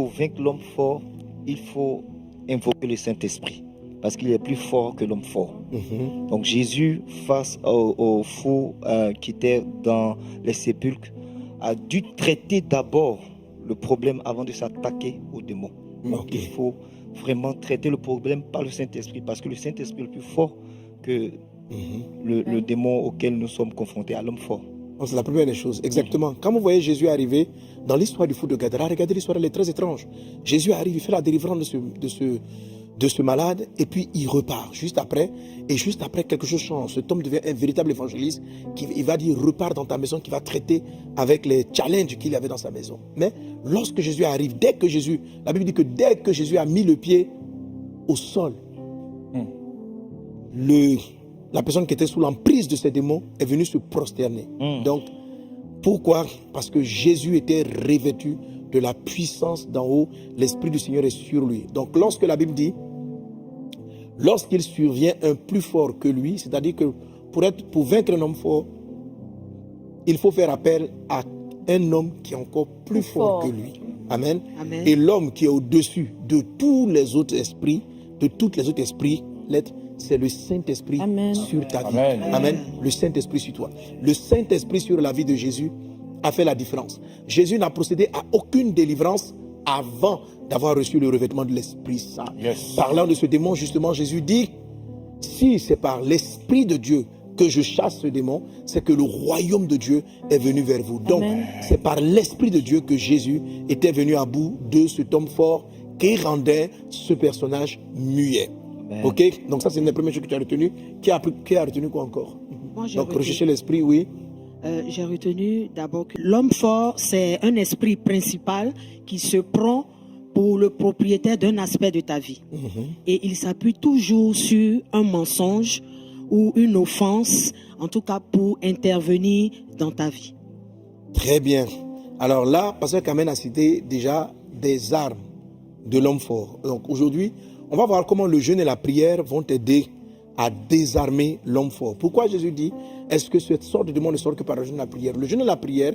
Pour vaincre l'homme fort, il faut invoquer le Saint-Esprit, parce qu'il est plus fort que l'homme fort. Donc Jésus, face au fou qui était dans les sépulcres, a dû traiter d'abord le problème avant de s'attaquer aux démons. Donc il faut vraiment traiter le problème par le Saint-Esprit, parce que le Saint-Esprit est plus fort que le démon auquel nous sommes confrontés, à l'homme fort. C'est la première des choses, exactement. Quand vous voyez Jésus arriver dans l'histoire du fou de Gadara, regardez l'histoire, elle est très étrange. Jésus arrive, il fait la délivrance de ce malade, et puis il repart juste après. Et juste après, quelque chose change. Cet homme devient un véritable évangéliste. Il va dire, repars dans ta maison, qui va traiter avec les challenges qu'il y avait dans sa maison. Mais lorsque Jésus arrive, la Bible dit que dès que Jésus a mis le pied au sol, la personne qui était sous l'emprise de ces démons est venue se prosterner. Donc, pourquoi? Parce que Jésus était revêtu de la puissance d'en haut. L'Esprit du Seigneur est sur lui. Donc, lorsque la Bible dit, lorsqu'il survient un plus fort que lui, c'est-à-dire que pour vaincre un homme fort, il faut faire appel à un homme qui est encore plus fort que lui. Amen. Amen. Et l'homme qui est au-dessus de tous les autres esprits, de toutes les autres esprits, c'est le Saint-Esprit sur ta vie. Amen. Le Saint-Esprit sur toi. Le Saint-Esprit sur la vie de Jésus a fait la différence. Jésus n'a procédé à aucune délivrance avant d'avoir reçu le revêtement de l'Esprit Saint. Parlant de ce démon, justement, Jésus dit, si c'est par l'Esprit de Dieu que je chasse ce démon, c'est que le royaume de Dieu est venu vers vous. Donc, c'est par l'Esprit de Dieu que Jésus était venu à bout de cet homme fort qui rendait ce personnage muet. Ok, donc ça c'est une des premières choses que tu as retenues. Qui a retenu quoi encore? Moi, donc rechercher l'esprit, oui. J'ai retenu d'abord que l'homme fort, c'est un esprit principal qui se prend pour le propriétaire d'un aspect de ta vie. Et il s'appuie toujours sur un mensonge ou une offense, en tout cas pour intervenir dans ta vie. Très bien. Alors là, Pasteur Kamen a cité déjà des armes de l'homme fort. Donc aujourd'hui, on va voir comment le jeûne et la prière vont t'aider à désarmer l'homme fort. Pourquoi Jésus dit, est-ce que cette sorte de démon ne sort que par le jeûne et la prière? Le jeûne et la prière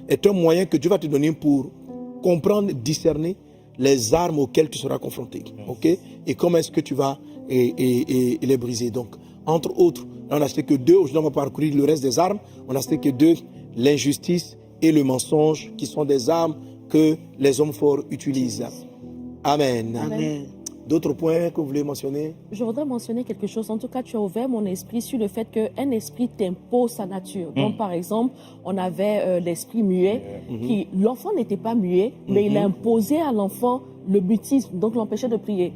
est un moyen que Dieu va te donner pour comprendre, discerner les armes auxquelles tu seras confronté. Okay? Et comment est-ce que tu vas les briser. Donc, entre autres, on n'a cité que deux. Aujourd'hui, on va parcourir le reste des armes. On n'a cité que deux, l'injustice et le mensonge, qui sont des armes que les hommes forts utilisent. Amen. Amen. D'autres points que vous voulez mentionner? Je voudrais mentionner quelque chose. En tout cas, tu as ouvert mon esprit sur le fait qu'un esprit t'impose sa nature. Donc, par exemple, on avait l'esprit muet, qui l'enfant n'était pas muet, mais il a imposé à l'enfant le mutisme, donc l'empêchait de prier,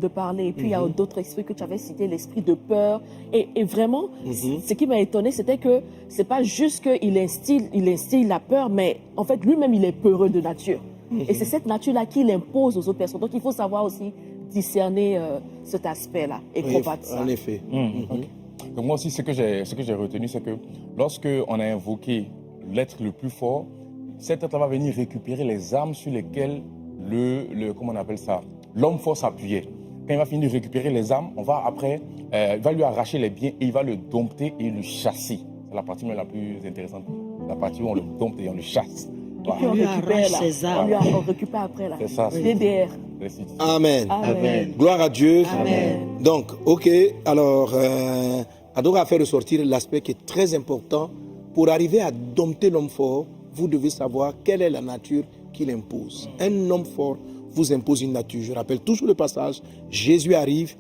de parler. Et puis, il y a d'autres esprits que tu avais cités, l'esprit de peur. Et vraiment, ce qui m'a étonné, c'était que c'est pas juste qu'il instille la peur, mais en fait, lui-même, il est peureux de nature. Et c'est cette nature-là qu'il impose aux autres personnes. Donc, il faut savoir aussi discerner cet aspect-là et combattre ça. En effet. Donc, moi aussi, ce que j'ai retenu, c'est que lorsque on a invoqué l'être le plus fort, cet être va venir récupérer les armes sur lesquelles comment on appelle ça, l'homme fort s'appuyait. Quand il va finir de récupérer les armes, on va après, il va lui arracher les biens et il va le dompter et le chasser. C'est la partie même la plus intéressante. La partie où on le dompte et on le chasse. Et puis on récupère là. On récupère après là. C'est ça. DDR. Amen. Amen. Gloire à Dieu. Amen. Donc, ok. Alors, Adora a fait ressortir l'aspect qui est très important. Pour arriver à dompter l'homme fort, vous devez savoir quelle est la nature qu'il impose. Un homme fort vous impose une nature. Je rappelle toujours le passage. Jésus arrive,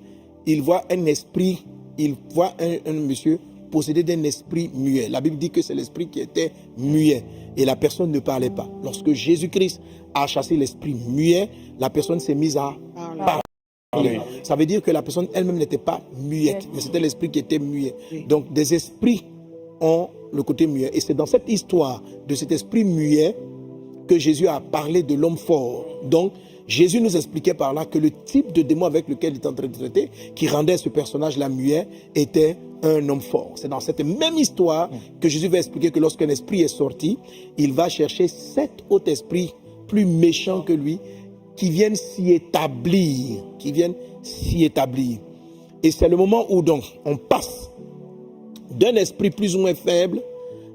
il voit un esprit, il voit un monsieur possédé d'un esprit muet. La Bible dit que c'est l'esprit qui était muet et la personne ne parlait pas. Lorsque Jésus-Christ a chassé l'esprit muet, la personne s'est mise à parler. Ça veut dire que la personne elle-même n'était pas muette, mais c'était l'esprit qui était muet. Donc des esprits ont le côté muet. Et c'est dans cette histoire de cet esprit muet que Jésus a parlé de l'homme fort. Donc Jésus nous expliquait par là que le type de démon avec lequel il était en train de traiter, qui rendait ce personnage-là muet, était un homme fort. C'est dans cette même histoire que Jésus va expliquer que lorsqu'un esprit est sorti, il va chercher 7 autres esprits plus méchants que lui qui viennent s'y établir. Et c'est le moment où donc on passe d'un esprit plus ou moins faible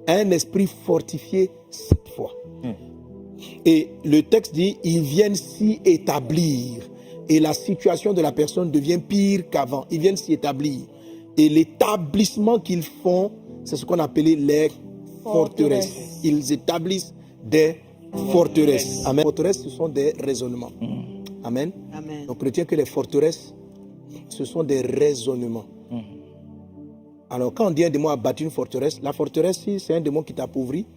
à un esprit fortifié 7 fois. Et le texte dit, ils viennent s'y établir. Et la situation de la personne devient pire qu'avant. Ils viennent s'y établir. Et l'établissement qu'ils font, c'est ce qu'on appelait les forteresses. Ils établissent des forteresses. Amen. Les forteresses, ce sont des raisonnements. Amen. Amen. Donc retiens que les forteresses, ce sont des raisonnements. Alors quand on dit un démon a bâti une forteresse, la forteresse, si c'est un démon qui t'appauvrit,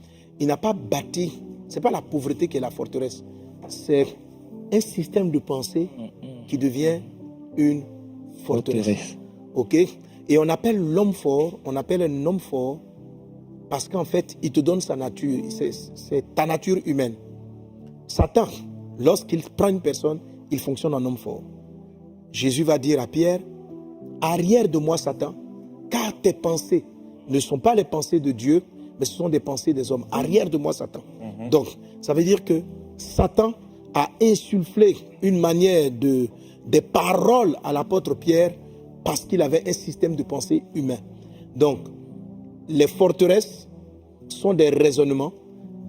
il n'a pas bâti, ce n'est pas la pauvreté qui est la forteresse, c'est un système de pensée qui devient une forteresse. Ok? Et on appelle l'homme fort, on appelle un homme fort parce qu'en fait, il te donne sa nature, c'est ta nature humaine. Satan, lorsqu'il prend une personne, il fonctionne en homme fort. Jésus va dire à Pierre, arrière de moi Satan, car tes pensées ne sont pas les pensées de Dieu, mais ce sont des pensées des hommes. Arrière de moi Satan. Donc, ça veut dire que Satan a insufflé une manière des paroles à l'apôtre Pierre parce qu'il avait un système de pensée humain. Donc, les forteresses sont des raisonnements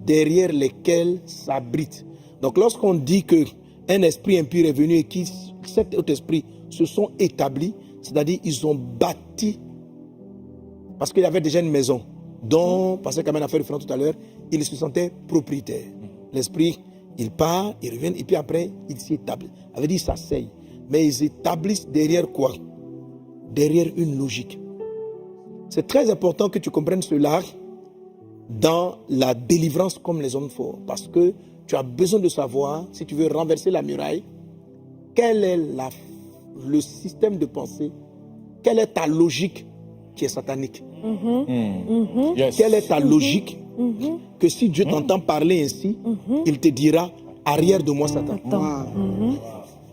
derrière lesquels s'abrite. Donc, lorsqu'on dit qu'un esprit impur est venu et que cet autre esprit se sont établis, c'est-à-dire ils ont bâti, parce qu'il y avait déjà une maison dont, parce que Kamen a fait référence tout à l'heure, il se sentait propriétaire. L'esprit, il part, il revient, et puis après, il s'y établit. Ça veut dire, il s'asseye. Mais ils établissent derrière quoi? Derrière une logique. C'est très important que tu comprennes cela dans la délivrance comme les hommes forts. Parce que tu as besoin de savoir, si tu veux renverser la muraille, quel est le système de pensée, quelle est ta logique qui est satanique. Yes. Quelle est ta logique que si Dieu t'entend parler ainsi, il te dira, arrière de moi Satan.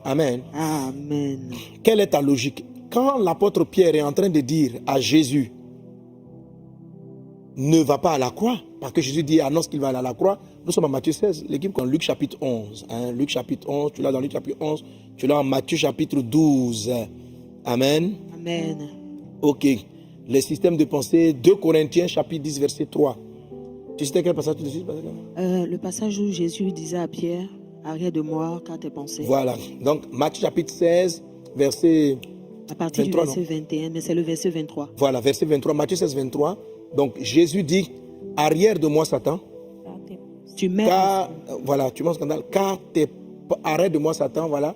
Amen. Amen. Quelle est ta logique? Quand l'apôtre Pierre est en train de dire à Jésus, ne va pas à la croix, parce que Jésus dit, annonce qu'il va aller à la croix, nous sommes à Matthieu 16, l'équipe dans Luc chapitre 11. Luc chapitre 11, tu l'as dans Luc chapitre 11, tu l'as en Matthieu chapitre 12. Amen. Amen. Ok. Les systèmes de pensée, 2 Corinthiens chapitre 10, verset 3. Tu citais quel passage tout de suite? Le passage où Jésus disait à Pierre, arrière de moi, car tes pensées. Voilà. Donc, Matthieu chapitre 16, verset À partir 23, du verset 21, mais c'est le verset 23. Voilà, verset 23, Matthieu 16, 23. Donc, Jésus dit, arrière de moi, Satan, Tu mets car, voilà, tu m'as scandale, arrête de moi, Satan, voilà,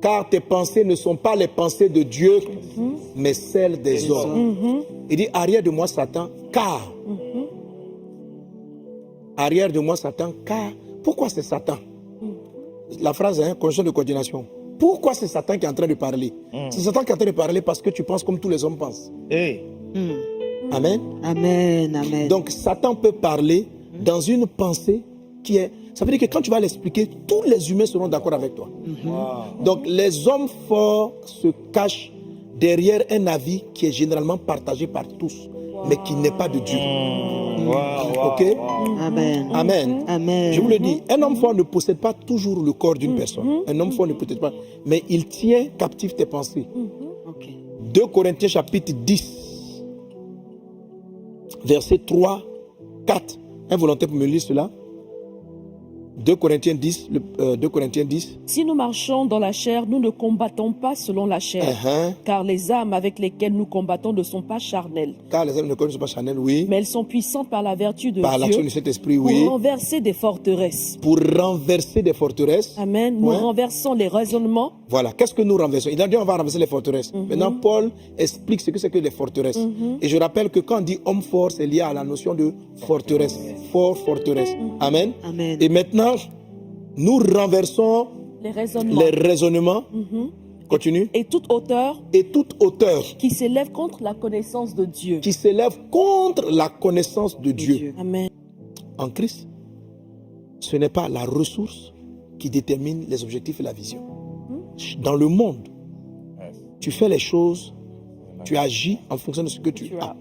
car tes pensées ne sont pas les pensées de Dieu, mais celles des hommes. Il dit, arrière de moi, Satan, car, arrière de moi, Satan, car, pourquoi c'est Satan? La phrase, condition de coordination. Pourquoi c'est Satan qui est en train de parler? C'est Satan qui est en train de parler parce que tu penses comme tous les hommes pensent. Amen. Amen, amen. Donc Satan peut parler dans une pensée qui est... Ça veut dire que quand tu vas l'expliquer, tous les humains seront d'accord avec toi. Donc les hommes forts se cachent derrière un avis qui est généralement partagé par tous, mais qui n'est pas de Dieu. Ok? Amen. Amen. Amen. Je vous le dis, un homme fort ne possède pas toujours le corps d'une personne. Un homme fort ne possède pas, mais il tient captif tes pensées. Ok. 2 Corinthiens chapitre 10, verset 3, 4. Un volontaire pour me lire cela. 2 Corinthiens 10, 2 Corinthiens 10. Si nous marchons dans la chair, nous ne combattons pas selon la chair, car les âmes avec lesquelles nous combattons ne sont pas charnelles, Car les âmes ne connaissent pas Chanel, oui. mais elles sont puissantes par la vertu de Par l'action Dieu de cet esprit, pour oui. renverser des forteresses. Pour renverser des forteresses. Amen. Nous Ouais. renversons les raisonnements. Voilà. Qu'est-ce que nous renversons? Il a dit on va renverser les forteresses. Maintenant, Paul explique ce que c'est que les forteresses. Et je rappelle que quand on dit homme fort, c'est lié à la notion de forteresse. Fort, forteresse. Amen. Amen. Et maintenant, nous renversons Les raisonnements. les raisonnements. Continue. Et toute hauteur Et toute hauteur qui s'élève contre la connaissance de Dieu. qui s'élève contre la connaissance de Dieu. Dieu. Amen. En Christ, ce n'est pas la ressource qui détermine les objectifs et la vision. Dans le monde, tu fais les choses, tu agis en fonction de ce que tu as.